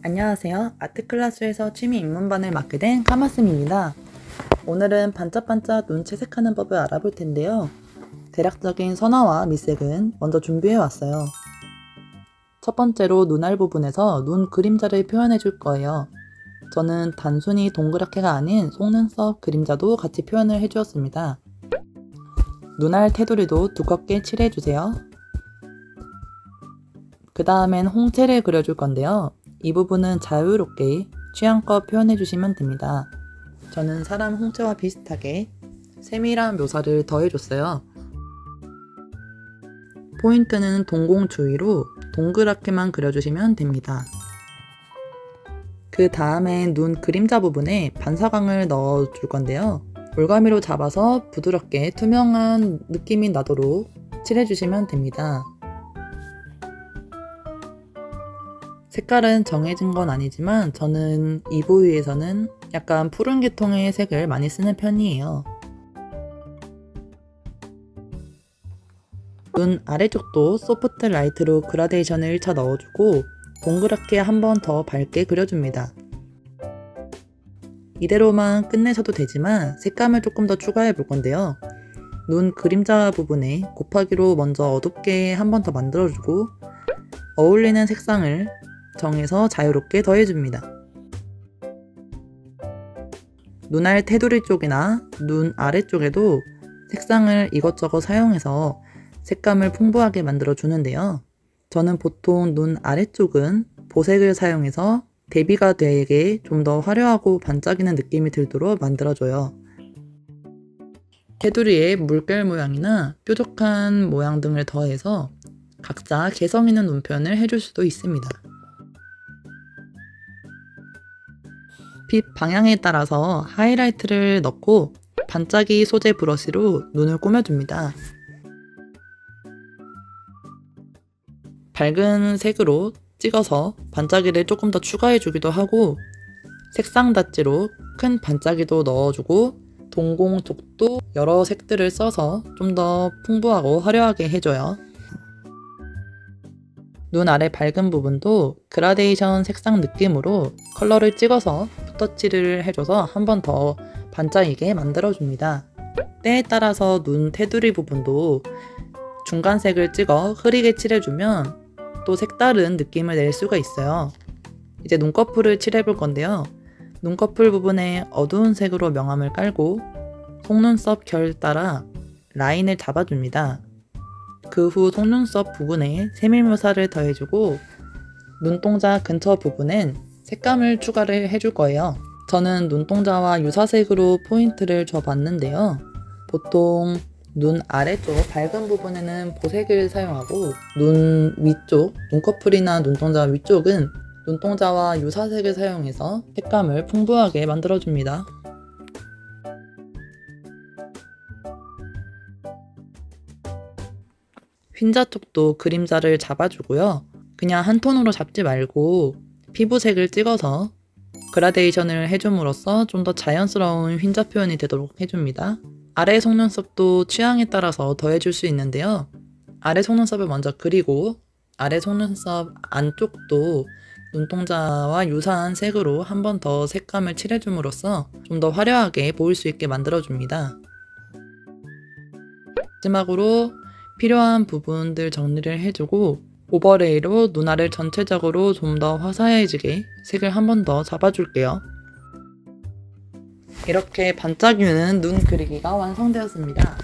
안녕하세요. 아트클래스에서 취미 입문반을 맡게 된 카마스입니다. 오늘은 반짝반짝 눈 채색하는 법을 알아볼 텐데요. 대략적인 선화와 밑색은 먼저 준비해 왔어요. 첫 번째로 눈알 부분에서 눈 그림자를 표현해 줄 거예요. 저는 단순히 동그랗게가 아닌 속눈썹 그림자도 같이 표현을 해 주었습니다. 눈알 테두리도 두껍게 칠해 주세요. 그 다음엔 홍채를 그려줄 건데요. 이 부분은 자유롭게 취향껏 표현해 주시면 됩니다. 저는 사람 홍채와 비슷하게 세밀한 묘사를 더해줬어요. 포인트는 동공 주위로 동그랗게만 그려주시면 됩니다. 그 다음엔 눈 그림자 부분에 반사광을 넣어줄 건데요. 올가미로 잡아서 부드럽게 투명한 느낌이 나도록 칠해주시면 됩니다. 색깔은 정해진 건 아니지만 저는 이 부위에서는 약간 푸른 계통의 색을 많이 쓰는 편이에요. 눈 아래쪽도 소프트 라이트로 그라데이션을 1차 넣어주고 동그랗게 한 번 더 밝게 그려줍니다. 이대로만 끝내셔도 되지만 색감을 조금 더 추가해 볼 건데요. 눈 그림자 부분에 곱하기로 먼저 어둡게 한 번 더 만들어주고 어울리는 색상을 정해서 자유롭게 더해줍니다. 눈알 테두리 쪽이나 눈 아래쪽에도 색상을 이것저것 사용해서 색감을 풍부하게 만들어 주는데요. 저는 보통 눈 아래쪽은 보색을 사용해서 대비가 되게 좀 더 화려하고 반짝이는 느낌이 들도록 만들어줘요. 테두리에 물결 모양이나 뾰족한 모양 등을 더해서 각자 개성 있는 눈 표현을 해줄 수도 있습니다. 빛 방향에 따라서 하이라이트를 넣고 반짝이 소재 브러쉬로 눈을 꾸며줍니다. 밝은 색으로 찍어서 반짝이를 조금 더 추가해주기도 하고 색상 닷지로 큰 반짝이도 넣어주고 동공 쪽도 여러 색들을 써서 좀 더 풍부하고 화려하게 해줘요. 눈 아래 밝은 부분도 그라데이션 색상 느낌으로 컬러를 찍어서 붓터치를 해줘서 한 번 더 반짝이게 만들어줍니다. 때에 따라서 눈 테두리 부분도 중간색을 찍어 흐리게 칠해주면 또 색다른 느낌을 낼 수가 있어요. 이제 눈꺼풀을 칠해볼 건데요. 눈꺼풀 부분에 어두운 색으로 명암을 깔고 속눈썹 결 따라 라인을 잡아줍니다. 그 후 속눈썹 부분에 세밀 묘사를 더해주고 눈동자 근처 부분엔 색감을 추가를 해줄 거예요. 저는 눈동자와 유사색으로 포인트를 줘봤는데요. 보통 눈 아래쪽 밝은 부분에는 보색을 사용하고 눈 위쪽, 눈꺼풀이나 눈동자 위쪽은 눈동자와 유사색을 사용해서 색감을 풍부하게 만들어줍니다. 흰자 쪽도 그림자를 잡아주고요. 그냥 한 톤으로 잡지 말고 피부색을 찍어서 그라데이션을 해줌으로써 좀 더 자연스러운 흰자 표현이 되도록 해줍니다. 아래 속눈썹도 취향에 따라서 더해줄 수 있는데요. 아래 속눈썹을 먼저 그리고 아래 속눈썹 안쪽도 눈동자와 유사한 색으로 한 번 더 색감을 칠해줌으로써 좀 더 화려하게 보일 수 있게 만들어줍니다. 마지막으로 필요한 부분들 정리를 해주고 오버레이로 눈알을 전체적으로 좀 더 화사해지게 색을 한 번 더 잡아줄게요. 이렇게 반짝이는 눈 그리기가 완성되었습니다.